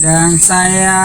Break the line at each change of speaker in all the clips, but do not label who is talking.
dan saya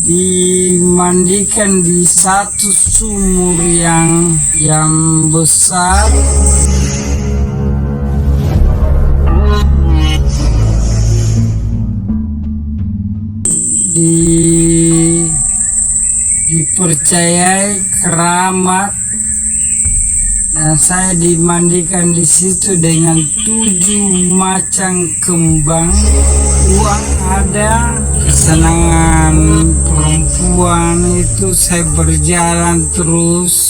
dimandikan di satu sumur yang besar. Dipercayai keramat, dan saya dimandikan di situ dengan 7 macam kembang. Uang ada, kesenangan perempuan itu saya berjalan terus.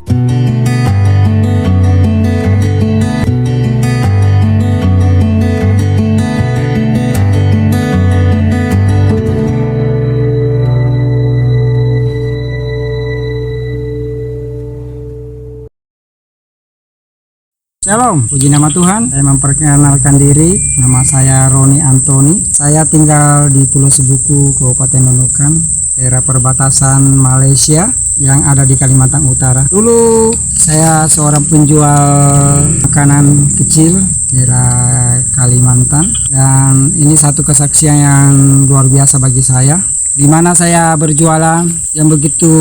Shalom, puji nama Tuhan. Saya memperkenalkan diri, nama saya Roni Antoni. Saya tinggal di Pulau Sebuku, Kabupaten Nunukan, daerah perbatasan Malaysia yang ada di Kalimantan Utara. Dulu saya seorang penjual makanan kecil daerah Kalimantan, dan ini satu kesaksian yang luar biasa bagi saya, di mana saya berjualan yang begitu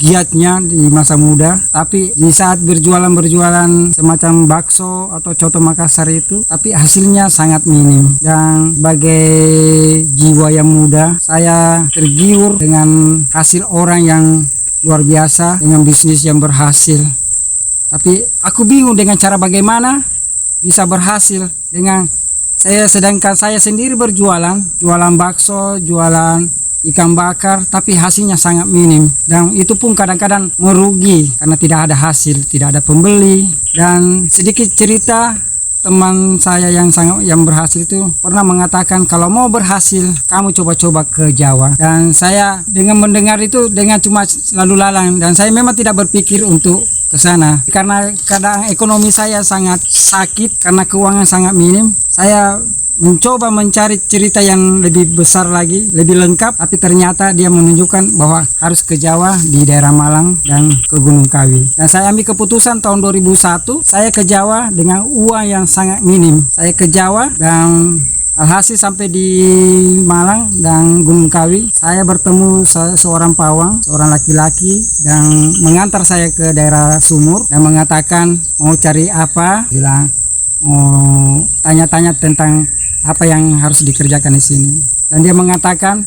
giatnya di masa muda, tapi di saat berjualan semacam bakso atau coto Makassar itu, tapi hasilnya sangat minim. Dan sebagai jiwa yang muda, saya tergiur dengan hasil orang yang luar biasa dengan bisnis yang berhasil. Tapi aku bingung dengan cara bagaimana bisa berhasil dengan sedangkan saya sendiri berjualan, jualan bakso, jualan ikan bakar, tapi hasilnya sangat minim, dan itu pun kadang-kadang merugi karena tidak ada hasil, tidak ada pembeli. Dan sedikit cerita, teman saya yang berhasil itu pernah mengatakan, kalau mau berhasil kamu coba-coba ke Jawa. Dan saya dengan mendengar itu dengan cuma lalu lalang, dan saya memang tidak berpikir untuk ke sana karena keadaan ekonomi saya sangat sakit, karena keuangan sangat minim. Saya mencoba mencari cerita yang lebih besar lagi, lebih lengkap, tapi ternyata dia menunjukkan bahwa harus ke Jawa, di daerah Malang dan ke Gunung Kawi. Dan saya ambil keputusan tahun 2001, saya ke Jawa dengan uang yang sangat minim. Saya ke Jawa, dan alhasil sampai di Malang dan Gunung Kawi, saya bertemu seorang pawang, seorang laki-laki, dan mengantar saya ke daerah sumur dan mengatakan mau cari apa, bilang mau tanya-tanya tentang apa yang harus dikerjakan di sini. Dan dia mengatakan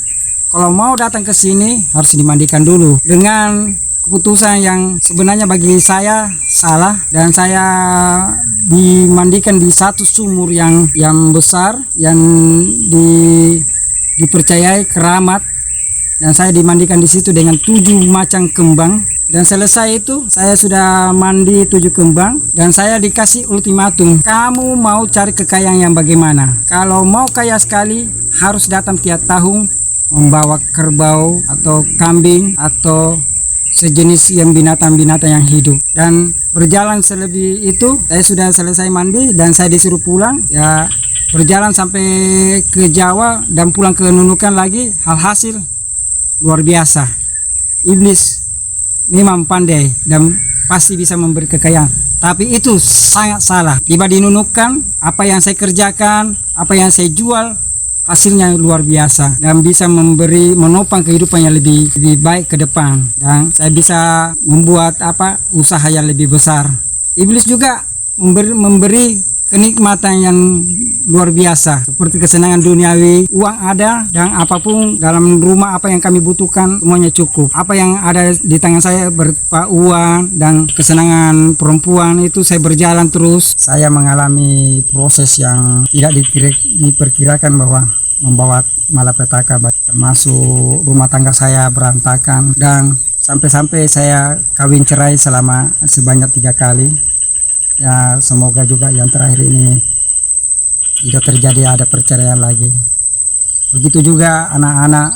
kalau mau datang ke sini harus dimandikan dulu, dengan keputusan yang sebenarnya bagi saya salah. Dan saya dimandikan di satu sumur yang besar, yang dipercayai keramat, dan saya dimandikan di situ dengan 7 macam kembang. Dan selesai itu saya sudah mandi 7 kembang, dan saya dikasih ultimatum, kamu mau cari kekayaan yang bagaimana? Kalau mau kaya sekali harus datang tiap tahun membawa kerbau atau kambing atau sejenis yang binatang-binatang yang hidup. Dan berjalan selebih itu, saya sudah selesai mandi dan saya disuruh pulang. Ya, berjalan sampai ke Jawa dan pulang ke Nunukan lagi. Hasil luar biasa. Iblis memang pandai dan pasti bisa memberi kekayaan, tapi itu sangat salah. Tiba di Nunukan, apa yang saya kerjakan, apa yang saya jual, hasilnya luar biasa dan bisa menopang kehidupan yang lebih baik ke depan, dan saya bisa membuat usaha yang lebih besar. Iblis juga memberi kenikmatan yang luar biasa, seperti kesenangan duniawi. Uang ada, dan apapun dalam rumah apa yang kami butuhkan semuanya cukup. Apa yang ada di tangan saya berupa uang dan kesenangan perempuan, itu saya berjalan terus. Saya mengalami proses yang tidak diperkirakan bahwa membawa malapetaka, termasuk rumah tangga saya berantakan, dan sampai-sampai saya kawin cerai selama sebanyak 3 kali. Ya, semoga juga yang terakhir ini tidak terjadi ada perceraian lagi. Begitu juga anak-anak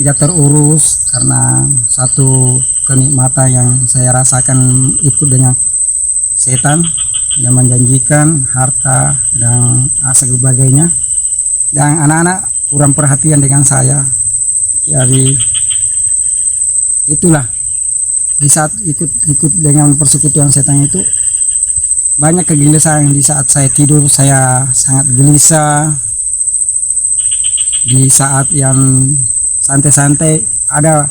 tidak terurus karena satu kenikmatan yang saya rasakan ikut dengan setan yang menjanjikan harta dan sebagainya, dan anak-anak kurang perhatian dengan saya. Jadi itulah, di saat ikut dengan persekutuan setan itu, banyak kegelisahan. Di saat saya tidur saya sangat gelisah. Di saat yang santai-santai ada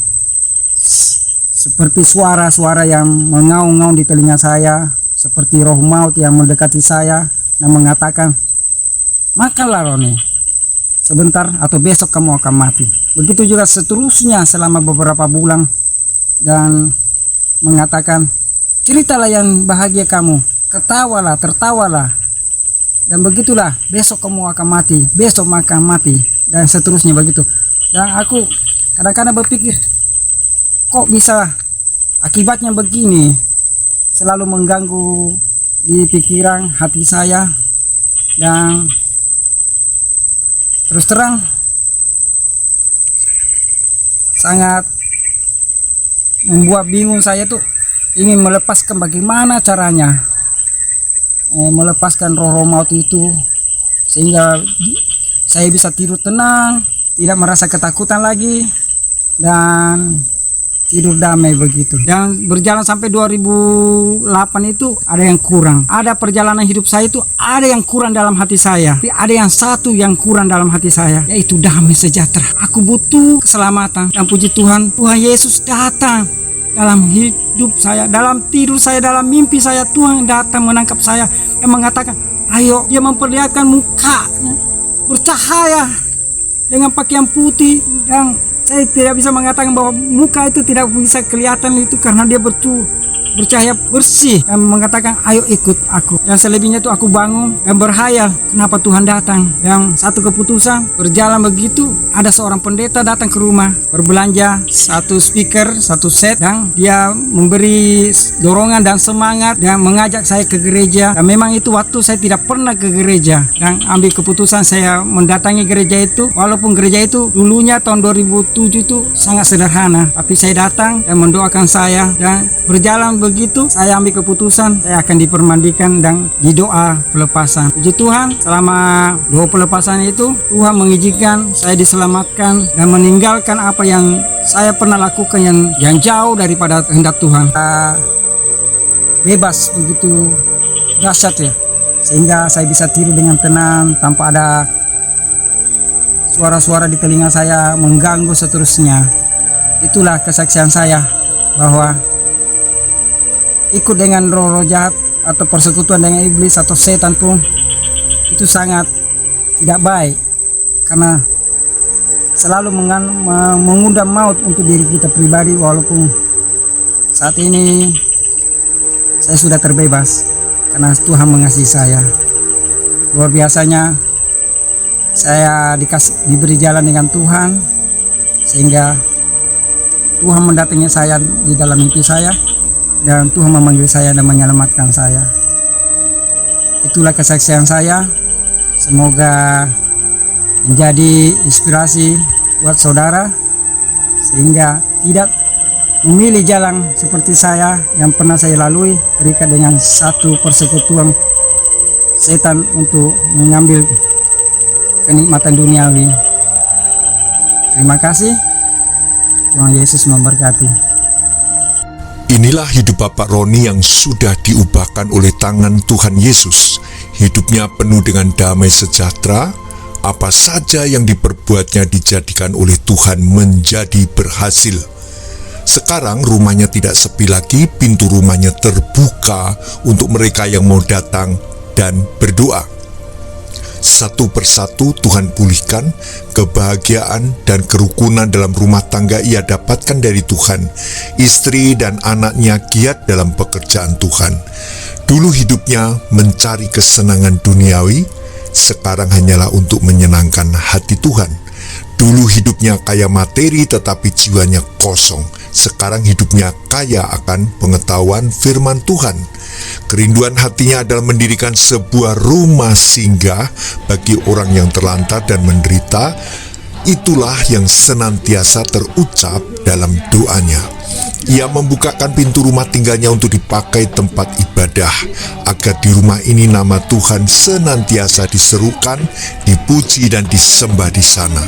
seperti suara-suara yang mengaung-ngaung di telinga saya, seperti roh maut yang mendekati saya dan mengatakan, makanlah Roni, sebentar atau besok kamu akan mati. Begitu juga seterusnya selama beberapa bulan, dan mengatakan, ceritalah yang bahagia kamu, ketawalah, tertawalah, dan begitulah besok kamu akan mati, besok akan mati, dan seterusnya begitu. Dan aku kadang-kadang berpikir, kok bisa akibatnya begini, selalu mengganggu di pikiran hati saya. Dan terus terang sangat membuat bingung. Saya tuh ingin melepaskan bagaimana caranya melepaskan roh-roh maut itu, sehingga saya bisa tidur tenang, tidak merasa ketakutan lagi, dan tidur damai begitu. Dan berjalan sampai 2008 itu ada yang kurang. Ada perjalanan hidup saya itu ada yang kurang dalam hati saya. Tapi ada yang satu yang kurang dalam hati saya, yaitu damai sejahtera. Aku butuh keselamatan, dan puji Tuhan, Tuhan Yesus datang dalam hidup saya, dalam tidur saya, dalam mimpi saya. Tuhan datang menangkap saya dan mengatakan, ayo. Dia memperlihatkan mukanya bercahaya dengan pakaian putih, dan saya tidak bisa mengatakan bahwa muka itu tidak bisa kelihatan itu karena dia bercahaya bersih, dan mengatakan, ayo ikut aku. Dan selebihnya itu aku bangun dan berhayal kenapa Tuhan datang. Dan satu keputusan, berjalan begitu, ada seorang pendeta datang ke rumah, berbelanja satu speaker, satu set, dan dia memberi dorongan dan semangat dan mengajak saya ke gereja. Dan memang itu waktu saya tidak pernah ke gereja, dan ambil keputusan saya mendatangi gereja itu. Walaupun gereja itu dulunya tahun 2007 itu sangat sederhana, tapi saya datang dan mendoakan saya, dan berjalan begitu saya ambil keputusan saya akan dipermandikan dan didoa pelepasan. Puji Tuhan, selama doa pelepasan itu Tuhan mengizinkan saya diselamatkan dan meninggalkan apa yang saya pernah lakukan yang jauh daripada kehendak Tuhan. Bebas begitu dahsyat ya, sehingga saya bisa tidur dengan tenang tanpa ada suara-suara di telinga saya mengganggu seterusnya. Itulah kesaksian saya bahwa ikut dengan roh-roh jahat atau persekutuan dengan iblis atau setan pun itu sangat tidak baik, karena selalu mengundang maut untuk diri kita pribadi. Walaupun saat ini saya sudah terbebas karena Tuhan mengasihi saya. Luar biasanya saya diberi jalan dengan Tuhan, sehingga Tuhan mendatangi saya di dalam mimpi saya, dan Tuhan memanggil saya dan menyelamatkan saya. Itulah kesaksian saya. Semoga menjadi inspirasi buat saudara, sehingga tidak memilih jalan seperti saya yang pernah saya lalui, terikat dengan satu persekutuan setan untuk mengambil kenikmatan duniawi. Terima kasih. Tuhan Yesus memberkati.
Inilah hidup Bapak Roni yang sudah diubahkan oleh tangan Tuhan Yesus. Hidupnya penuh dengan damai sejahtera. Apa saja yang diperbuatnya dijadikan oleh Tuhan menjadi berhasil. Sekarang rumahnya tidak sepi lagi, pintu rumahnya terbuka untuk mereka yang mau datang dan berdoa. Satu persatu Tuhan pulihkan kebahagiaan dan kerukunan dalam rumah tangga ia dapatkan dari Tuhan. Istri dan anaknya giat dalam pekerjaan Tuhan. Dulu hidupnya mencari kesenangan duniawi, sekarang hanyalah untuk menyenangkan hati Tuhan. Dulu hidupnya kaya materi tetapi jiwanya kosong. Sekarang hidupnya kaya akan pengetahuan firman Tuhan. Kerinduan hatinya adalah mendirikan sebuah rumah singgah bagi orang yang terlantar dan menderita. Itulah yang senantiasa terucap dalam doanya. Ia membukakan pintu rumah tinggalnya untuk dipakai tempat ibadah, agar di rumah ini nama Tuhan senantiasa diserukan, dipuji dan disembah di sana.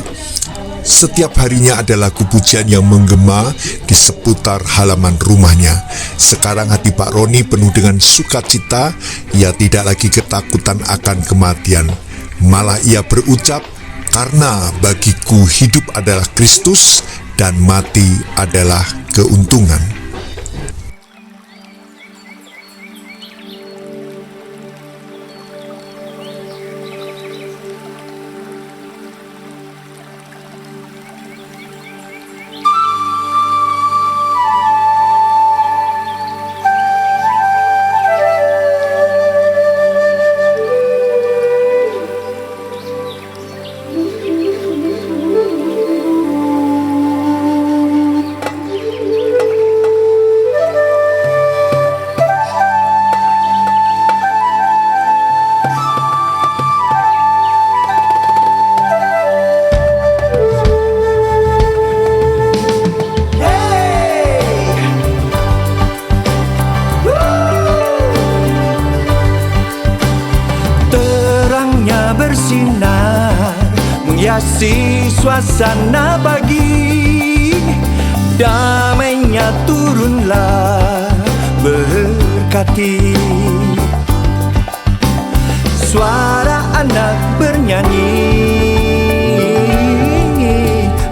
Setiap harinya ada lagu pujian yang menggema di seputar halaman rumahnya. Sekarang hati Pak Roni penuh dengan sukacita. Ia tidak lagi ketakutan akan kematian. Malah ia berucap, "Karena bagiku hidup adalah Kristus dan mati adalah keuntungan."
Bersinar menghiasi suasana pagi, damainya turunlah berkati. Suara anak bernyanyi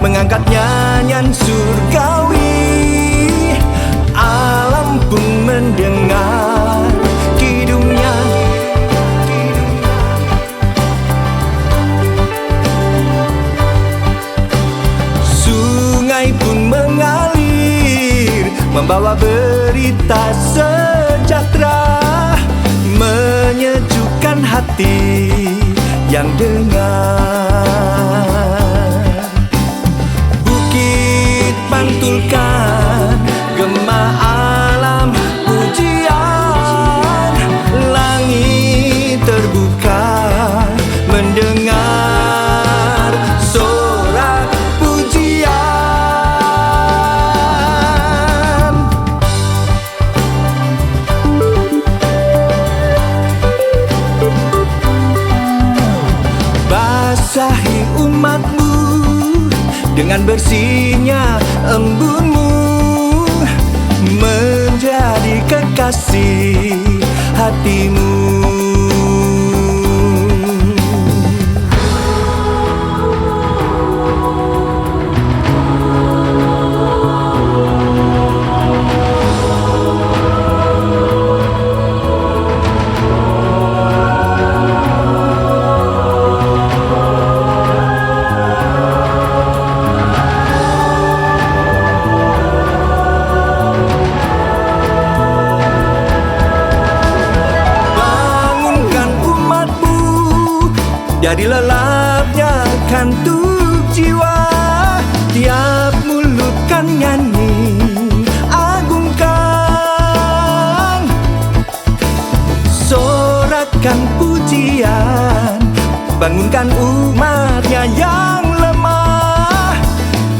mengangkat nyanyian surgawi, alam pun mendengar kidungnya. Membawa berita sejahtera, menyejukkan hati yang dengar. Bukit pantulkan gema alam pujian, langit terbuka mendengar sorak pujian. Basahi umatmu dengan bersihnya embunmu, menjadi kekasih hatimu. Dari lelapnya kantuk jiwa, tiap mulut kan nyanyi agungkan, sorakan pujian, bangunkan umatnya yang lemah,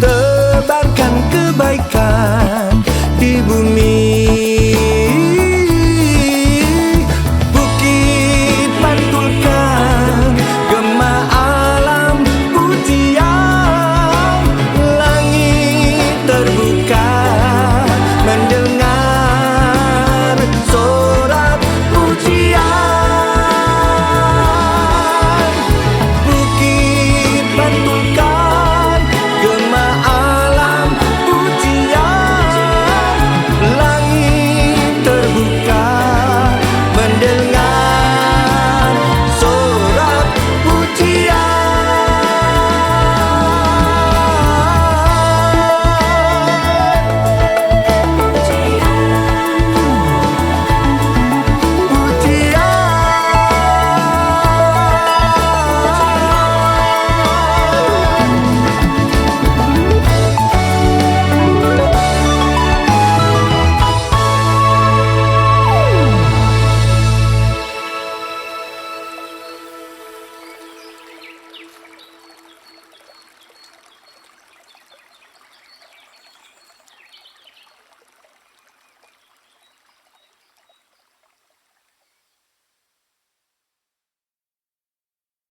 tebarkan kebaikan di bumi.